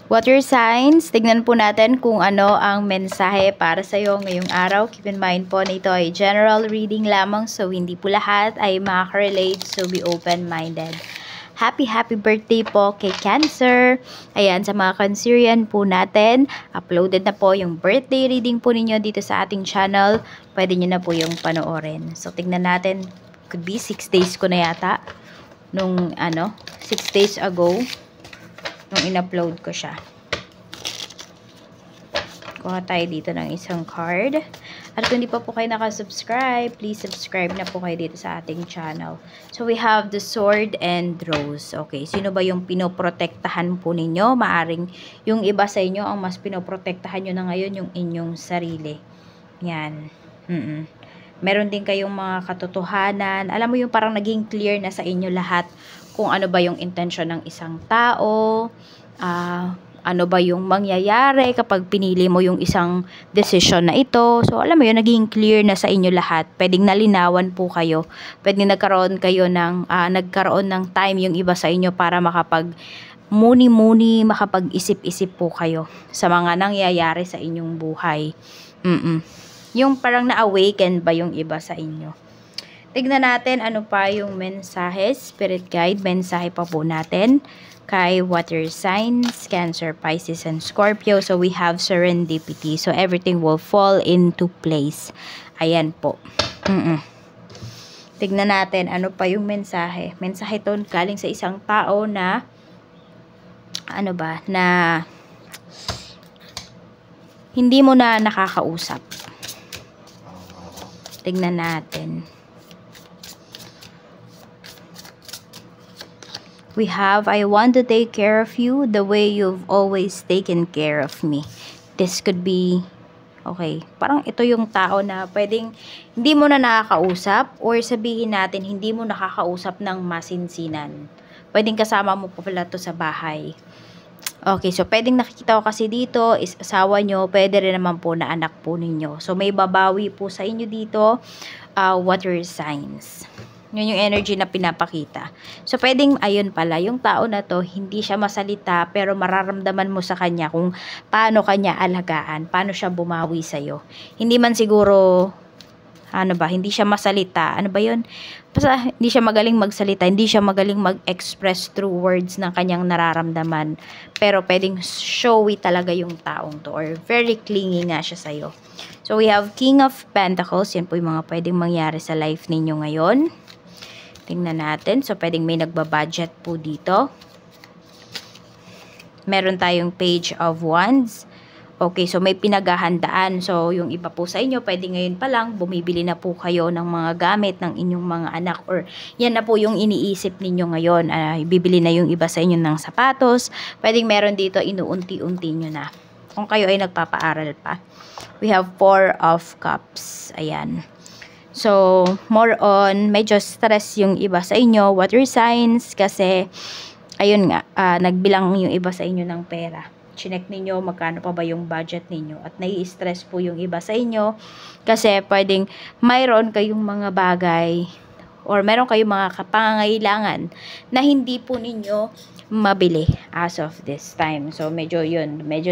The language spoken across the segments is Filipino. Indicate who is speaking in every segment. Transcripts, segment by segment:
Speaker 1: Water signs, tignan po natin kung ano ang mensahe para sa iyo ngayong araw. Keep in mind po na ito ay general reading lamang, so hindi po lahat ay makaka-relate, so be open-minded. Happy birthday po kay Cancer. Ayan, sa mga Cancerian po natin, uploaded na po yung birthday reading po ninyo dito sa ating channel. Pwede nyo na po yung panoorin. So, tignan natin, could be 6 days ko na yata, nung 6 days ago, nung in-upload ko siya. Kuha tayo dito ng isang card. At kung hindi pa po kayo nakasubscribe, please subscribe na po kayo dito sa ating channel. So, we have the Sword and Rose. Okay, sino ba yung pinoprotektahan po ninyo? Maaring yung iba sa inyo, ang mas pinoprotektahan nyo na ngayon yung inyong sarili. Yan. Meron din kayong mga katotohanan. Alam mo yung parang naging clear na sa inyo lahat kung ano ba yung intention ng isang tao, ano ba yung mangyayari kapag pinili mo yung isang decision na ito. So, alam mo yun, naging clear na sa inyo lahat. Pwedeng nalinawan po kayo. Pwedeng nagkaroon ng time yung iba sa inyo para makapag-muni-muni, makapag-isip-isip po kayo sa mga nangyayari sa inyong buhay. Yung parang na-awaken ba yung iba sa inyo. Tignan natin ano pa yung mensahe, spirit guide, mensahe pa po natin kay water signs, Cancer, Pisces, and Scorpio. So, we have serendipity. So, everything will fall into place. Ayan po. Tignan natin ano pa yung mensahe. Mensahe to galing sa isang tao na na hindi mo na nakakausap. Tignan natin. We have, I want to take care of you the way you've always taken care of me. This could be, okay, parang ito yung tao na pwedeng hindi mo na nakakausap, or sabihin natin hindi mo nakakausap ng masinsinan. Pwedeng kasama mo pa pala to sa bahay. Okay, so pwedeng nakikita ko kasi dito is asawa nyo, pwede rin naman po na anak po ninyo. So may babawi po sa inyo dito, water signs. Yun yung energy na pinapakita. So, pwedeng, ayun pala, yung tao na to, hindi siya masalita, pero mararamdaman mo sa kanya kung paano kanya alagaan, paano siya bumawi sa'yo. Hindi man siguro, hindi siya masalita. Ano ba yun? Basta, hindi siya magaling magsalita, hindi siya magaling mag-express through words ng kanyang nararamdaman. Pero, pwedeng showy talaga yung taong to, or very clingy nga siya sa'yo. So, we have King of Pentacles. Yan po yung mga pwedeng mangyari sa life ninyo ngayon. Tingnan natin. So, pwedeng may nagbabudget po dito. Meron tayong Page of Wands. Okay, so may pinaghahandaan. So, yung iba po sa inyo, pwede ngayon pa lang, bumibili na po kayo ng mga gamit ng inyong mga anak. Or, yan na po yung iniisip ninyo ngayon. Bibili na yung iba sa inyo ng sapatos. Pwedeng meron dito, inuunti-unti nyo na. Kung kayo ay nagpapaaral pa. We have 4 of Cups. Ayan. So, more on, medyo stress yung iba sa inyo, water signs, kasi, ayun nga, nagbilang yung iba sa inyo ng pera. Chinek ninyo, magkano pa ba yung budget ninyo, at nai-stress po yung iba sa inyo, kasi pwedeng mayroon kayong mga bagay, or meron kayong mga pangangailangan, na hindi po ninyo mabili as of this time. So, medyo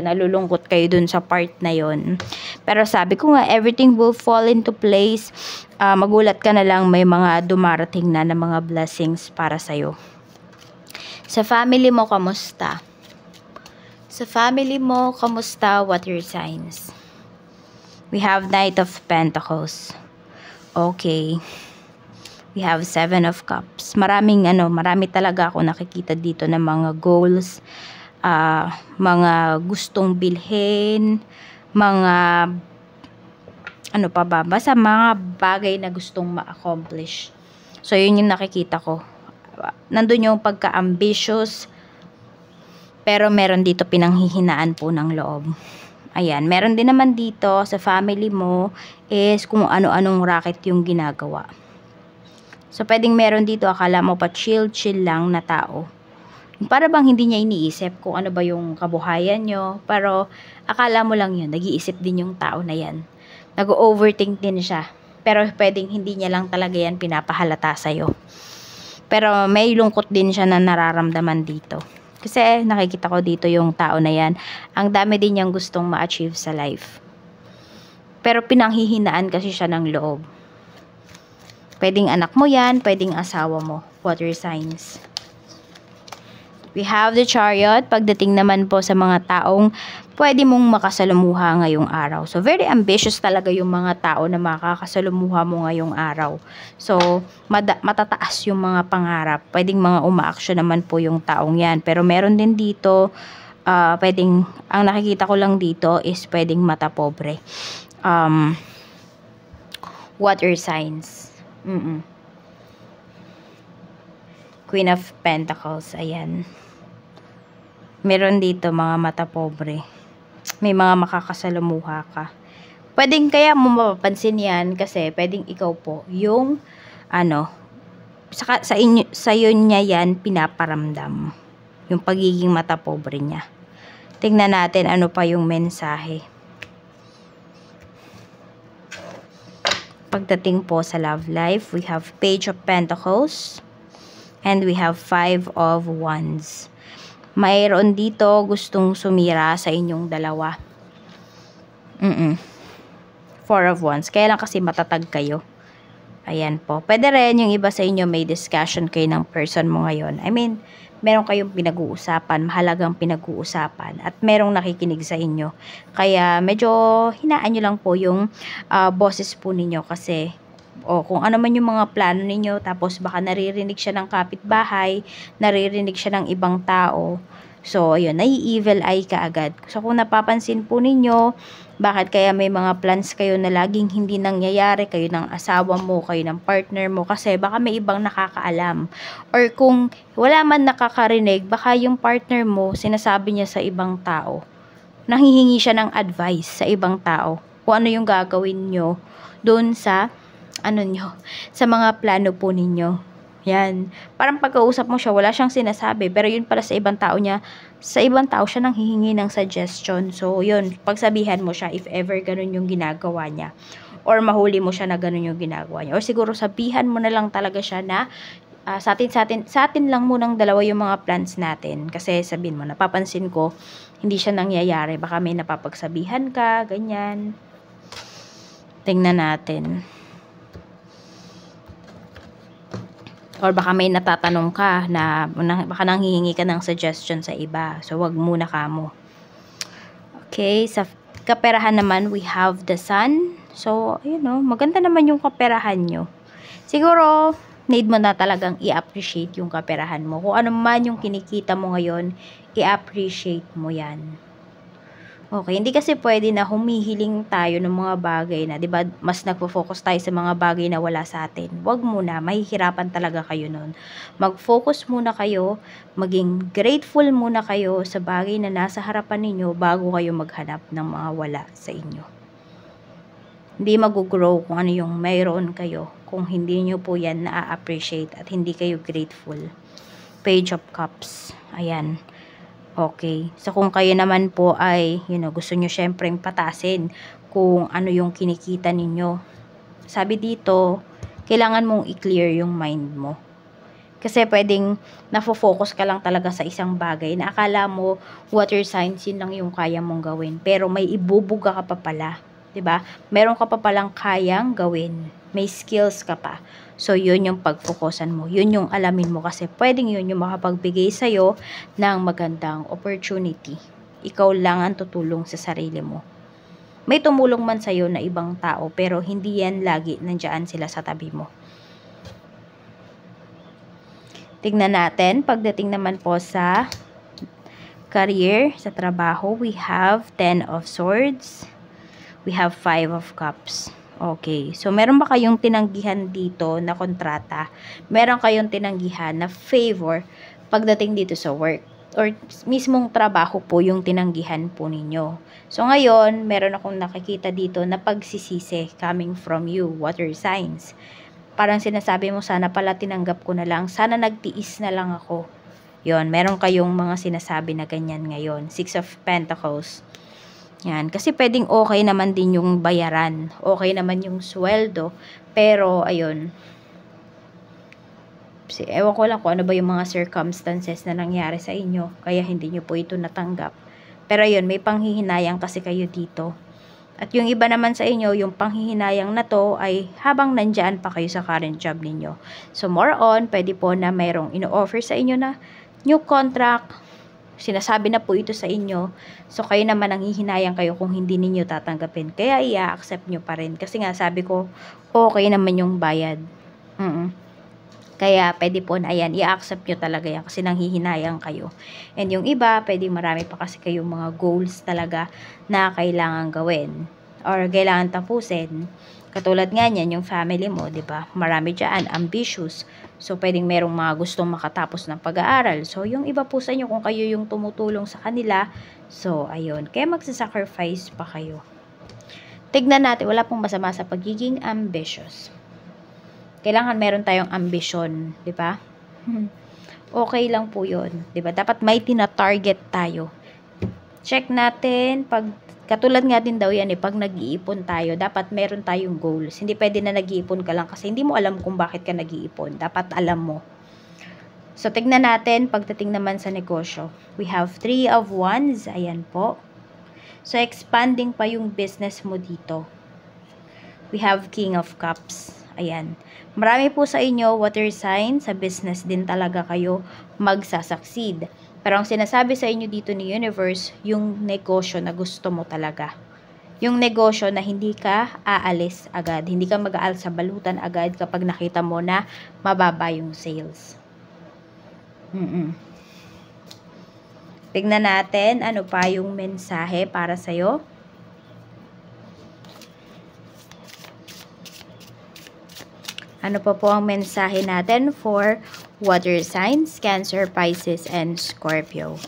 Speaker 1: nalulungkot kayo dun sa part na yun. Pero sabi ko nga, everything will fall into place. Magulat ka na lang, may mga dumarating na mga blessings para sa'yo. Sa family mo, kamusta? Sa family mo, kamusta? Water signs. We have Knight of Pentacles. Okay. We have 7 of Cups. Marami talaga ako nakikita dito ng mga goals, mga gustong bilhin, mga basta mga bagay na gustong ma-accomplish. So, yun yung nakikita ko. Nandun yung pagka-ambitious, pero meron dito pinanghihinaan po ng loob. Ayan, meron din naman dito sa family mo is kung ano-anong racket yung ginagawa. So, pwedeng meron dito, akala mo pa chill lang na tao. Para bang hindi niya iniisip kung ano ba yung kabuhayan nyo. Pero, akala mo lang yun. Nag-iisip din yung tao na yan. Nag-overthink din siya. Pero, pwedeng hindi niya lang talaga yan pinapahalata sa'yo. Pero, may lungkot din siya na nararamdaman dito. Kasi nakikita ko dito yung tao na yan. Ang dami din niyang gustong ma-achieve sa life. Pero pinanghihinaan kasi siya ng loob. Pwedeng anak mo yan, pwedeng asawa mo. Water signs. We have the Chariot. Pagdating naman po sa mga taong pwede mong makasalamuha ngayong araw. So, very ambitious talaga yung mga tao na makakasalamuha mo ngayong araw. So, matataas yung mga pangarap. Pwedeng mga umaaksyon naman po yung taong yan. Pero meron din dito, ang nakikita ko lang dito is pwedeng mata pobre. Water signs. Queen of Pentacles. Ayan. Meron dito mga mata pobre. May mga makakasalamuha ka. Pwedeng kaya mo mapapansin yan kasi pwedeng ikaw po yung sa iyo niya yan pinaparamdam. Yung pagiging mata pobre niya. Tingnan natin ano pa yung mensahe. Pagdating po sa love life, we have Page of Pentacles and we have 5 of Wands. Mayroon dito gustong sumira sa inyong dalawa. 4 of Wands. Kaya lang kasi matatag kayo. Ayan po. Pwede rin yung iba sa inyo may discussion kayo ng person mo ngayon. I mean, meron kayong pinag-uusapan, mahalagang pinag-uusapan, at merong nakikinig sa inyo. Kaya medyo hinaan nyo lang po yung boses po ninyo kasi kung ano man yung mga plano ninyo, tapos baka naririnig siya ng kapitbahay, naririnig siya ng ibang tao. So, ayun, nai-evil eye ka agad. So, kung napapansin po ninyo, bakit kaya may mga plans kayo na laging hindi nangyayari, kayo ng asawa mo, kayo ng partner mo, kasi baka may ibang nakakaalam. Or kung wala man nakakarinig, baka yung partner mo, sinasabi niya sa ibang tao, nanghihingi siya ng advice sa ibang tao, kung ano yung gagawin nyo doon sa sa mga plano po ninyo. Yan. Parang pagkausap mo siya, wala siyang sinasabi. Pero yun pala sa ibang tao siya nang hihingi ng suggestion. So, yun. Pagsabihan mo siya if ever ganun yung ginagawa niya. Or mahuli mo siya na ganun yung ginagawa niya. Or siguro sabihan mo na lang talaga siya na sa atin lang munang dalawa yung mga plans natin. Kasi sabihin mo, napapansin ko, hindi siya nangyayari. Baka may napapagsabihan ka, ganyan. Tingnan natin. Or baka may natatanong ka na baka nanghihingi ka ng suggestion sa iba. So, wag muna kamo. Okay, sa kaperahan naman, we have the Sun. So, maganda naman yung kaperahan nyo. Siguro, need mo na talagang i-appreciate yung kaperahan mo. Kung ano man yung kinikita mo ngayon, i-appreciate mo yan. Okay, hindi kasi pwede na humihiling tayo ng mga bagay na, 'di ba? Mas nagfo-focus tayo sa mga bagay na wala sa atin. Huwag muna, mahihirapan talaga kayo noon. Mag-focus muna kayo, maging grateful muna kayo sa bagay na nasa harapan ninyo bago kayo maghanap ng mga wala sa inyo. Hindi mag-grow kung ano yung mayroon kayo kung hindi nyo po yan na-appreciate at hindi kayo grateful. Page of Cups. Ayan. Okay. So, kung kayo naman po ay, gusto nyo syempreng patasin kung ano yung kinikita ninyo. Sabi dito, kailangan mong i-clear yung mind mo. Kasi pwedeng nafo-focus ka lang talaga sa isang bagay na akala mo water signs yun lang yung kaya mong gawin. Pero may ibubuga ka pa pala. 'Di ba? Meron ka pa palang kayang gawin. May skills ka pa. So, yun yung pag-focusan mo. Yun yung alamin mo kasi pwedeng yun yung makapagbigay sa'yo ng magandang opportunity. Ikaw lang ang tutulong sa sarili mo. May tumulong man sa'yo na ibang tao pero hindi yan lagi nandiyan sila sa tabi mo. Tignan natin. Pagdating naman po sa career, sa trabaho, we have 10 of Swords. We have 5 of Cups. Okay. So, meron ba kayong tinanggihan dito na kontrata? Meron kayong tinanggihan na favor pagdating dito sa work? Or mismong trabaho po yung tinanggihan po ninyo. So, ngayon, meron akong nakikita dito na pagsisisi coming from you, water signs. Parang sinasabi mo, sana pala tinanggap ko na lang. Sana nagtiis na lang ako. Yon, meron kayong mga sinasabi na ganyan ngayon. 6 of Pentacles. Yan, kasi pwedeng okay naman din yung bayaran. Okay naman yung sweldo. Pero, ayun, Ewan ko lang kung ano ba yung mga circumstances na nangyari sa inyo, kaya hindi nyo po ito natanggap. Pero yun, may panghihinayang kasi kayo dito. At yung iba naman sa inyo, yung panghihinayang na to ay habang nandyan pa kayo sa current job ninyo. So more on, pwede po na mayroong ino-offer sa inyo na new contract. Sinasabi na po ito sa inyo. So kayo naman nanghihinayang kayo kung hindi ninyo tatanggapin. Kaya i-accept nyo pa rin. Kasi nga sabi ko, okay naman yung bayad. Kaya pwede po na ayan, i-accept nyo talaga yan kasi nanghihinayang kayo. And yung iba, pwede marami pa kasi kayong mga goals talaga na kailangan gawin or kailangan tapusin. Katulad nga niyan, yung family mo, di ba? Marami dyan, ambitious. So, pwedeng merong mga gustong makatapos ng pag-aaral. So, yung iba po sa inyo, kung kayo yung tumutulong sa kanila, so, ayun. Kaya magsasacrifice pa kayo. Tignan natin, wala pong masama sa pagiging ambitious. Kailangan meron tayong ambisyon, di ba? Okay lang po 'yon, di ba? Dapat may tina-target tayo. Check natin pag katulad nga din daw yan pag nag-iipon tayo, dapat meron tayong goals. Hindi pwede na nag-iipon ka lang kasi hindi mo alam kung bakit ka nag-iipon. Dapat alam mo. So tignan natin pagdating naman sa negosyo. We have 3 of Wands, ayan po. So expanding pa yung business mo dito. We have King of Cups. Ayan. Marami po sa inyo, water sign, sa business din talaga kayo magsasucceed. Pero ang sinasabi sa inyo dito ni Universe, yung negosyo na gusto mo talaga. Yung negosyo na hindi ka aalis agad. Hindi ka mag-aal sa balutan agad kapag nakita mo na mababa yung sales. Tignan natin ano pa yung mensahe para sa'yo. Ano pa po ang mensahe natin for water signs, Cancer, Pisces, and Scorpio?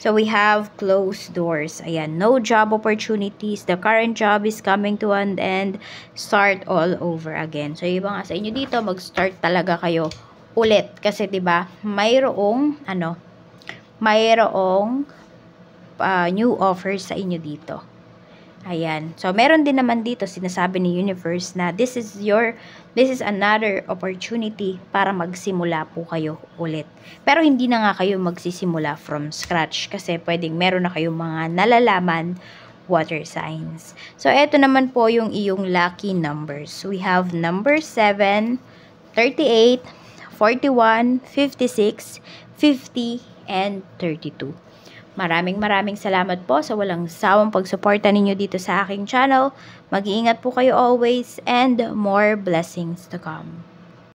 Speaker 1: So we have closed doors. Ayan, no job opportunities. The current job is coming to an end. Start all over again. So yung mga sa inyo dito, mag-start talaga kayo ulit. Kasi 'di ba, mayroong new offers sa inyo dito. Ayan. So, meron din naman dito, sinasabi ni Universe na this is another opportunity para magsimula po kayo ulit. Pero hindi na nga kayo magsisimula from scratch kasi pwedeng meron na kayong mga nalalaman water signs. So, eto naman po yung iyong lucky numbers. We have number 7, 38, 41, 56, 50, and 32. Maraming salamat po sa walang sawang pagsuporta ninyo dito sa aking channel. Mag-iingat po kayo always and more blessings to come.